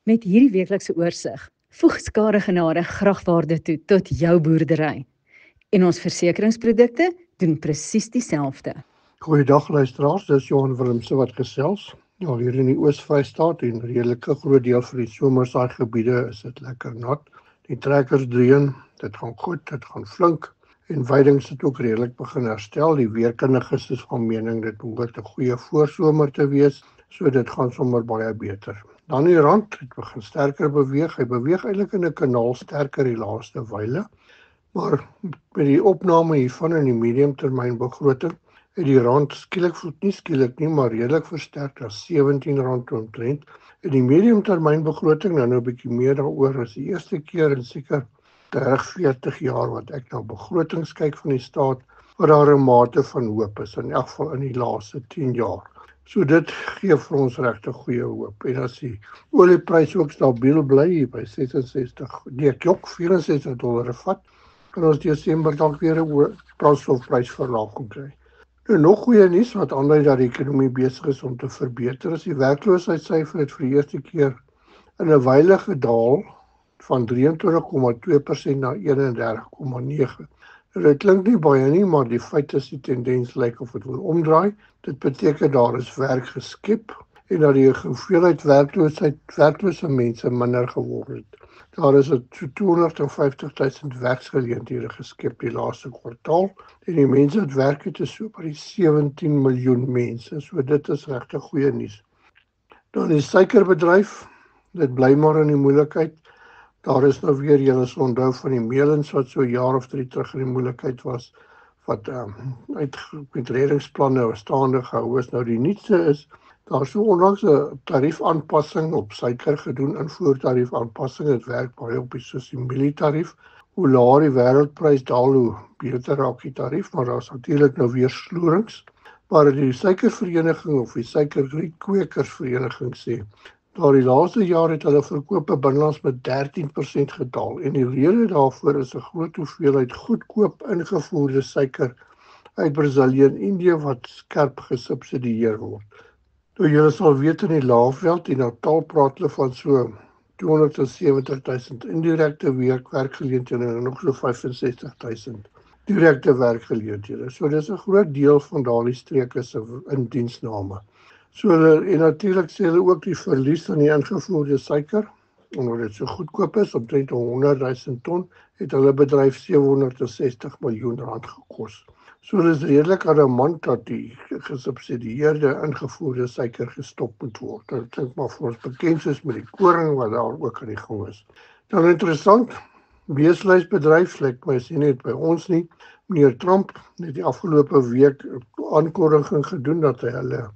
Met hierdie weeklikse oorsig voeg skare genade gragwaarde toe tot jou boerdery. En ons versekeringsprodukte doen presies dieselfde. Goeiedag luisteraars, dis Johan Willemse wat gesels. Ja, hier in die Oos-Vrystaat en redelike groot deel van die somersaai gebiede is dit lekker nat. Die trekkers dreun, dit gaan goed, dit gaan flink en veidings het ook redelik begin herstel. Die weerkundiges is van mening dit behoort 'n goeie voorsomer te wees, so dit gaan sommer baie beter. Dan die rand het begin sterker beweeg. Hy beweeg eintlik in 'n kanaal sterker die laaste wyle. Maar met die opname hiervan in die mediumtermynbegroting het die rand skielik nie, maar redelik versterk na R17 omtrent. En die mediumtermynbegroting nou 'n bietjie meer daaroor is die eerste keer in seker 30-40 jaar wat ek na begrotings kyk van die staat waar daar 'n mate van hoop is, in elk geval in die laaste 10 jaar. So dit gee vir ons regtig goeie hoop. En as die olieprys ook stabiel bly by $64 vat, kan ons Desember dalk weer 'n brandstofprysverlaging kry. Nou nog goeie nuus wat aandui dat die ekonomie besig is om te verbeter is die werkloosheidssyfer het vir die eerste keer in 'n wyle gedaal van 23,2% na 31,9%. Dit klink nie baie nie, maar die feit is die tendens lyk of dit wil omdraai. Dit beteken daar is werk geskep en dat die hoeveelheid werklose mense minder geword het. Daar is so 250.000 werksgeleenthede geskep die laaste kwartaal en die mense wat werk het is so by die 17 miljoen mense. So dit is regtig goeie nuus. Dan die suikerbedryf, dit bly maar in die moeilikheid. Daar is nou weer julle onthou van die Melins wat so 'n jaar of 3 terug in die moeilikheid was, wat met reddingsplanne staande gehou is. Nou die nuutste is, daar so onlangs 'n tariefaanpassing op suiker gedoen, invoertariefaanpassing, dit werk baie op die mielietarief. Hoe laer die wêreldprys daal, hoe beter raak die tarief, maar daar's natuurlik nou weer sloerings. Maar die suikervereniging of die suikerrietkwekersvereniging sê, daar die laaste jaar het hulle verkope binnelands met 13% gedaal en die rede daarvoor is 'n groot hoeveelheid goedkoop ingevoerde suiker uit Brasilië en Indië wat skerp gesubsidieer word. Nou julle sal weet in die Laagveld en Natal praat hulle van so 270.000 indirekte werkgeleenthede en nog so 65.000 direkte werkgeleenthede. So dis 'n groot deel van daardie streke se indiensname. So en natuurlik sê hulle ook die verlies aan die ingevoerde suiker, omdat dit so goedkoop is, omtrent 100.000 ton, het hulle bedryf R760 miljoen gekos. So dit is redelik adamant dat die gesubsidieerde ingevoerde suiker gestop moet word. Ek dink maar vir ons bekend is met die koring wat daar ook aan die gang is. Dan interessant, beesluisbedryf, lyk my sien net by ons nie. Meneer Trump het die afgelope week 'n aankondiging gedoen dat hy hulle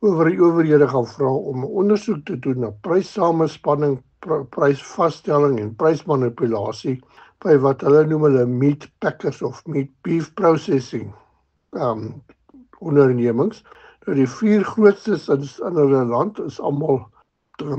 oor die owerhede gaan vra om 'n ondersoek te doen na pryssamespanning, prysvasstelling en prysmanipulasie by wat hulle noem hulle meat packers of meat beef processing ondernemings. Nou die 4 grootstes in hulle land is almal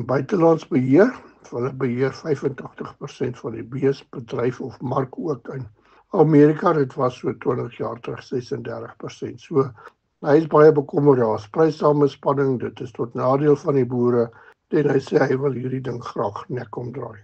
buitelands beheer. Hulle beheer 85% van die beesbedryf of mark ook in Amerika. Dit was so 20 jaar terug 36%. So hy is baie bekommerd daar's pryssamespanning, dit is tot nadeel van die boere en hy sê hy wil hierdie ding graag nek omdraai.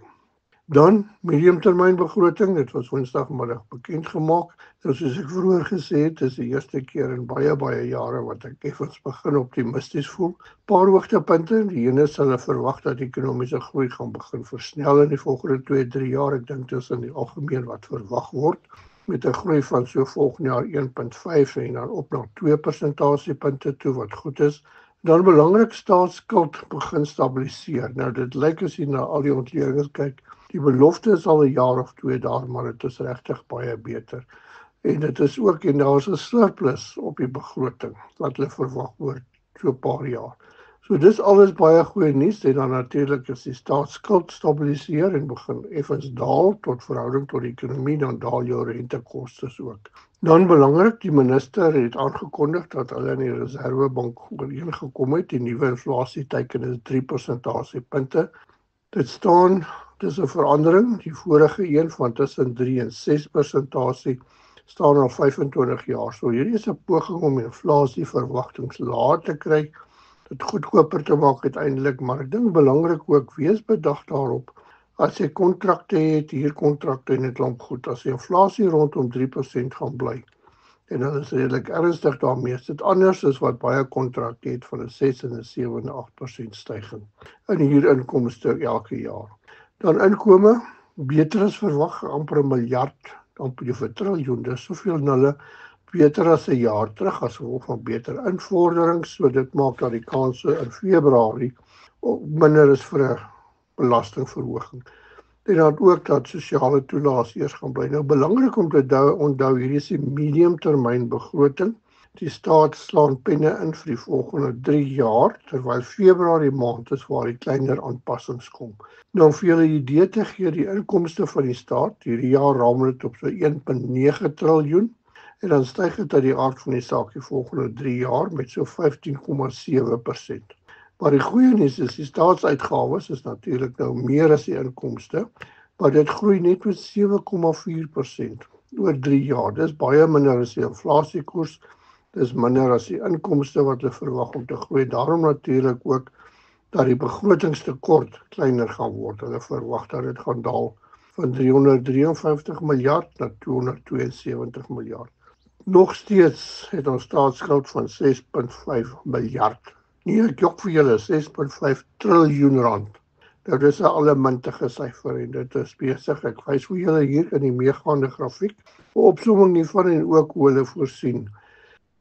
Dan mediumtermynbegroting, dit was Woensdagmiddag bekend gemaak. Nou soos ek vroeër gesê het, is die eerste keer in baie jare wat ek effens begin optimisties voel. Paar hoogtepunte, die ene is hulle verwag dat ekonomiese groei gaan begin versnel in die volgende 2-3 jaar. Ek dink dis in die algemeen wat verwag word, met 'n groei van so volgende jaar 1,5 en dan op na 2 persentasiepunte toe wat goed is. Dan belangrik staatsskuld begin stabiliseer. Nou dit lyk as jy na al die ontledings kyk, die belofte is al 'n jaar of 2 daar, maar dit is regtig baie beter. En dit is ook en daar's 'n surplus op die begroting wat hulle verwag oor so 'n paar jaar. So dis alles baie goeie nuus en dan natuurlik is die staatsskuld stabiliseer en begin effens daal tot verhouding tot die ekonomie, dan daal jou rentekoste ook. Dan belangrik, die minister het aangekondig dat hulle in die Reserwebank ooreengekom het, die nuwe inflasieteiken is 3 persentasiepunte. Dit staan, dis 'n verandering, die vorige een van tussen 3 en 6 persentasie staan al 25 jaar. So hierdie is 'n poging om inflasieverwagtings laag te kry. dit goedkoper te maak uiteindelik, maar ek dink belangrik ook, wees bedag daarop, as jy kontrakte het, huurkontrakte en 'n klomp goed, as die inflasie rondom 3% gaan bly, en dan is redelik ernstig daarmee, is dit anders as wat baie kontrakte het van 'n 6 en 'n 7 en 8% styging in huurinkomste elke jaar. Dan inkome, beter as verwag, amper 1 miljard, amper 'n triljoen, dis soveel nulle, beter as 'n jaar terug as gevolg van beter invorderings, so dit maak dat die kanse in Februarie minder is vir 'n belastingverhoging. En dan ook dat sosiale toelaas eers gaan bly. Nou belangrik om te onthou, hierdie is die mediumtermyn begroting. Die staat slaan penne in vir die volgende 3 jaar, terwyl Februarie maand is waar die kleiner aanpassings kom. Nou om vir julle 'n idee te gee, die inkomste van die staat, hierdie jaar raam dit op so 1,9 triljoen, en dan styg dit uit die aard van die saak die volgende 3 jaar met so 15,7%. Maar die goeie nuus is, die staatsuitgawes is natuurlik nou meer as die inkomste, maar dit groei net met 7,4% oor 3 jaar. Dis baie minder as die inflasiekoers, dis minder as die inkomste wat hulle verwag om te groei. Daarom natuurlik ook dat die begrotingstekort kleiner gaan word. Hulle verwag dat dit gaan daal van 353 miljard na 272 miljard. Nog steeds het ons staatsskuld van 6,5 miljard. Nee, ek jok vir julle, 6,5 triljoen rand. Nou dis 'n allemintige syfer en dit is besig. Ek wys vir julle hier in die meegaande grafiek 'n opsomming hiervan en ook hoe hulle voorsien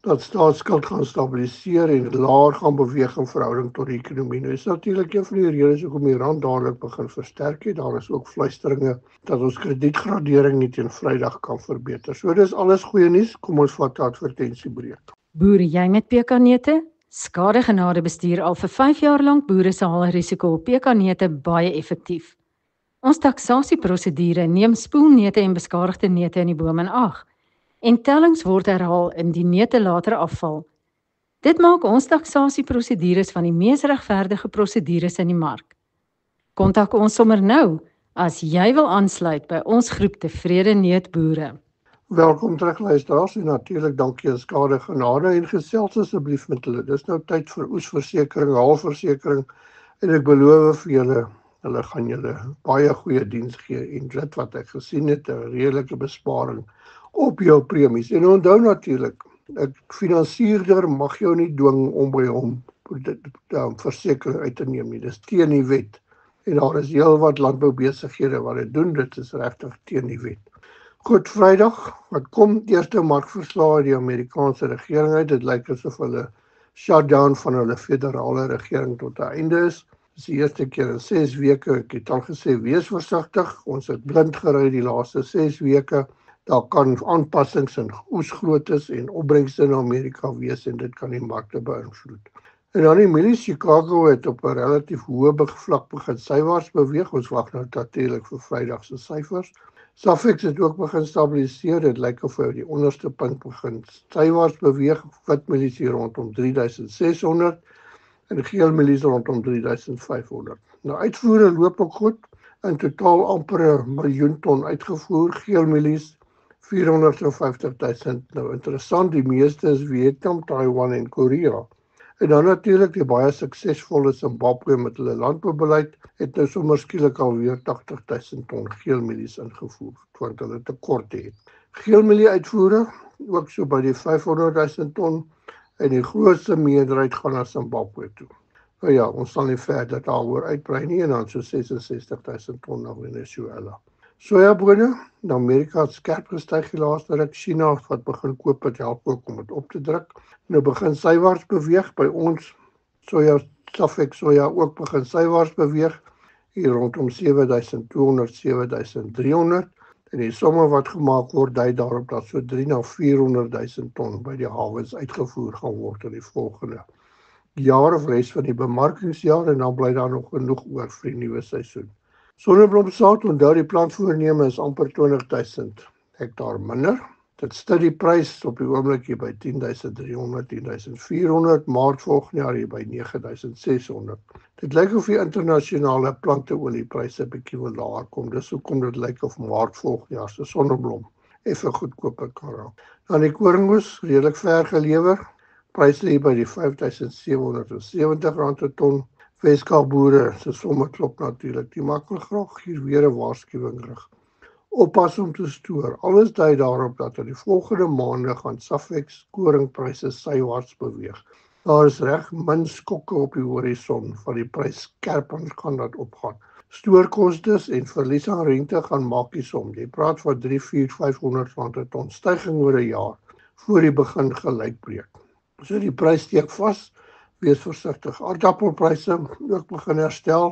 dat staatsskuld gaan stabiliseer en laer gaan beweeg in verhouding tot die ekonomie. Nou is natuurlik een van die redes hoekom die rand dadelik begin versterk het. Daar is ook fluisteringe dat ons kredietgradering nie teen Vrydag kan verbeter. So dis alles goeie nuus. Kom ons vat 'n advertensiebreek. Boer jy met pekanneute? Skadegenade bestuur al vir 5 jaar lank boere se haalrisiko op pekanneute baie effektief. Ons taksasieprosedure neem spoelneute en beskadigde neute in die boom in ag. En tellings word herhaal indien neute later afval. Dit maak ons taksasieprosedures van die mees regverdige prosedures in die mark. Kontak ons sommer nou as jy wil aansluit by ons groep tevrede neutboere. Welkom terug luisteraars en natuurlik dankie aan Skadegenade en gesels asseblief met hulle. Dis nou tyd vir oesversekering, haalversekering en ek beloof vir julle, hulle gaan julle baie goeie diens gee en dit wat ek gesien het, 'n redelike besparing op jou premies. En onthou natuurlik, 'n finansierder mag jou nie dwing om by hom versekering uit te neem nie. Dis teen die wet. En daar is heelwat landboubesighede wat dit doen, dit is regtig teen die wet. Goed, Vrydag, wat kom eerste markverslae uit die Amerikaanse regering uit. Dit lyk asof hulle shutdown van hulle federale regering tot 'n einde is. Dis die eerste keer in 6 weke, ek het al gesê, wees versigtig. Ons het blind gery die laaste 6 weke. Daar kan aanpassings in oesgrootes en opbrengste in Amerika wees en dit kan die markte beïnvloed. En dan die mielies Chicago het op 'n relatief hoë vlak begin sywaarts beweeg. Ons wag nou natuurlik vir Vrydag se syfers. Safex het ook begin stabiliseer. Dit lyk of hy die onderste punt begin sywaarts beweeg. Wit mielies hier rondom 3600 en geel mielies rondom 3500. Nou uitvoere loop ook goed. In totaal amper 1 miljoen ton uitgevoer. Geel mielies 450.000. Nou interessant, die meeste is Vietnam, Taiwan en Korea. En dan natuurlik die baie suksesvolle Zimbabwe met hulle landboubeleid het nou sommer skielik alweer 80.000 ton geelmielies ingevoer, want hulle tekort het. Geelmielie uitvoere ook so by die 500.000 ton en die grootste meerderheid gaan na Zimbabwe toe. Nou ja, ons sal nie verder daaroor uitbrei nie en dan so 66.000 ton na Venezuela. Sojabone, Amerika het skerp gestyg die laaste ruk. China wat begin koop het help ook om dit op te druk. Nou begin sywaarts beweeg by ons. Safex soja ook begin sywaarts beweeg hier rondom 7200, 7300 en die somme wat gemaak word dui daarop dat so 3 na 400.000 ton by die hawens uitgevoer gaan word in die volgende jaar of res van die bemarkingsjaar en dan bly daar nog genoeg oor vir die nuwe seisoen. Sonneblomsaad, onthou die plantvoorneme is amper 20.000 hektaar minder. Dit stel die prys op die oomblik hier by 10.300, 10.400, maart volgende jaar hier by 9.600. Dit lyk of die internasionale planteoliepryse bietjie wil laer kom. Dis hoekom dit lyk of maart volgende jaar se sonneblom effe goedkoper kan raak. Dan die koringoes redelik ver gelewer. Pryse lê by die R5.770 per ton. Weskaap boere se somme klop natuurlik. Die maak wil graag hier weer 'n waarskuwing rig. Oppas om te stoor. Alles dui daarop dat in die volgende maande gaan Safex koringpryse sywaarts beweeg. Daar is reg min skokke op die horison van die prys skerp en gaan dat opgaan. Stoorkostes en verlies aan rente gaan maak die som. Jy praat van R300-500 per ton styging oor 'n jaar voor die begin gelykbreek. So die prys steek vas, wees versigtig. Aardappelpryse ook begin herstel,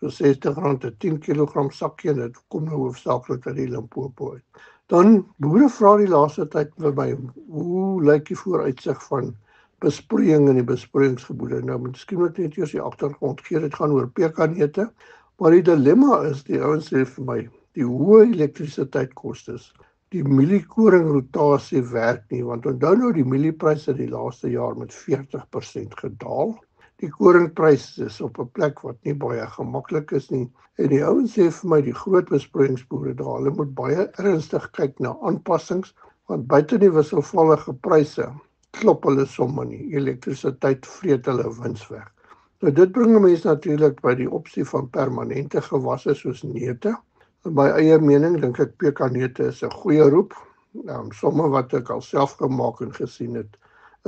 so R60 per 10 kg sakkie, en dit kom nou hoofsaaklik uit die Limpopo uit. Dan boere vra die laaste tyd vir my, hoe lyk die vooruitsig van besproeiing in die besproeiingsgebiede? Nou, miskien moet net eers die agtergrond gee, dit gaan oor pekanneute, maar die dilemma is, die ouens sê vir my, die hoë elektrisiteitkostes, die mieliekoringrotasie werk nie, want onthou nou die mieliepryse die laaste jaar met 40% gedaal. Die koringprys is op 'n plek wat nie baie gemaklik is nie, en die ouens sê vir my, die groot besproeiingsboere daar, hulle moet baie ernstig kyk na aanpassings, want buite die wisselvallige pryse klop hulle somme nie. Elektrisiteit vreet hulle wins weg. Nou dit bring mense natuurlik by die opsie van permanente gewasse soos neute. In my eie mening dink ek pekanneute is 'n goeie roep. Somme wat ek al self gemaak en gesien het,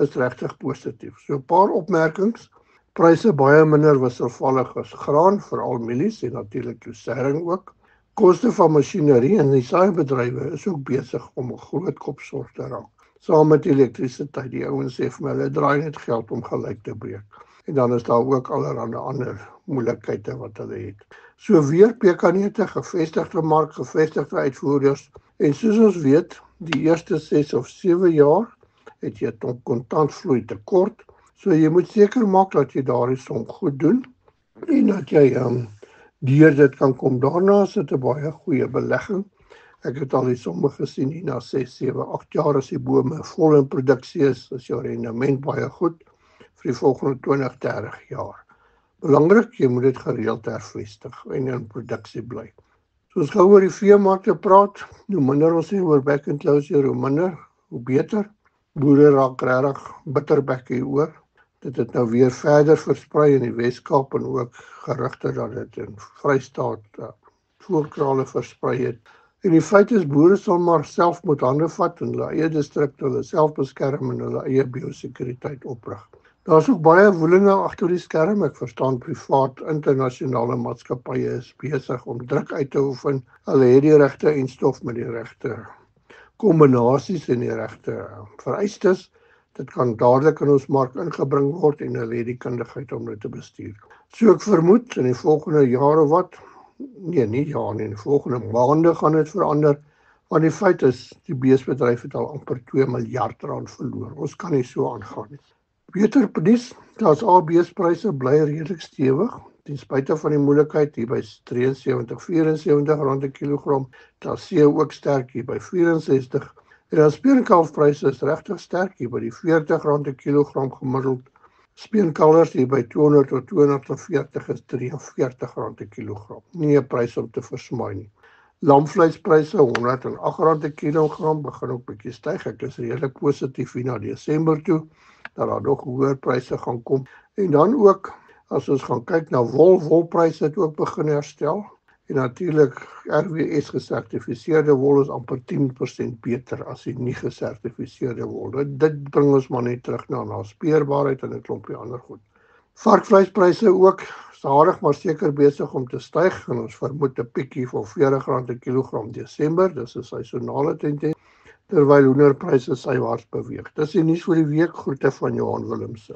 is regtig positief. So 'n paar opmerkings. Pryse baie minder wisselvallig as graan, veral mielies en natuurlik lucerne ook. Koste van masjinerie en die saaibedrywe is ook besig om 'n groot kopsorg te raak. Saam met elektrisiteit, die ouens sê vir my, hulle draai net geld om gelyk te breek. En dan is daar ook allerhande ander moeilikheide wat hulle het. So weer pekanneute, gevestigde mark, gevestigde uitvoerders. En soos ons weet, die eerste 6 of 7 jaar het jy 'n kontantvloei tekort. So jy moet seker maak dat jy daardie som goed doen en dat jy deur dit kan kom. Daarna is dit 'n baie goeie belegging. Ek het al die somme gesien hier na 6, 7, 8 jaar as die bome vol in produksie is jou rendement baie goed vir die volgende 20, 30 jaar. Belangrik, jy moet dit gereeld hervestig en in produksie bly. So ons gou oor die veemarkte praat, hoe minder ons sê oor back and closure, hoe minder, hoe beter. Boere raak regtig bitterbek hieroor. Dit het nou weer verder versprei in die Weskaap en ook gerugte dat dit in Vrystaat voorkrale versprei het. En die feit is, boere sal maar self moet hande vat in hulle eie distrikte, hulle self beskerm en hulle eie biosekuriteit oprig. Daar is ook baie woelinge agter die skerm. Ek verstaan privaat internasionale maatskappye is besig om druk uit te oefen. Hulle het die regte enstof met die regte kombinasies en die regte vereistes. Dit kan dadelik in ons mark ingebring word en hulle het die kundigheid om dit te bestuur. So ek vermoed in die volgende jaar of wat, nie jaar nie, in die volgende maande gaan dit verander, want die feit is, die beesbedryf het al amper R2 miljard verloor. Ons kan nie so aangaan nie. Beter nuus, daar's beespryse bly redelik stewig, ten spyte van die moeilikheid hier by R73-74 per kilogram, daar see ook sterk hier by 64. En dan speenkalfpryse is regtig sterk hier by die R40 per kilogram gemiddeld. Speenkalvers hier by 200 tot 240 is R43 per kilogram. Nie 'n prys om te versmaai nie. Lamvleispryse R108 per kilogram begin ook bietjie styg. Ek is redelik positief hier na Desember toe dat daar nog hoër pryse gaan kom. En dan ook as ons gaan kyk na wolpryse het ook begin herstel. En natuurlik RWS gesertifiseerde wol is amper 10% beter as die nie gesertifiseerde wol. Dit bring ons maar net terug na speerbaarheid en 'n klompie ander goed. Varkvleispryse ook stadig maar seker besig om te styg en ons vermoed 'n pietjie van R40 per kilogram Desember, dis 'n seisonale tendens, terwyl hoenderpryse sywaarts beweeg. Dis die nuus vir die week. Groete van Johan Willemse.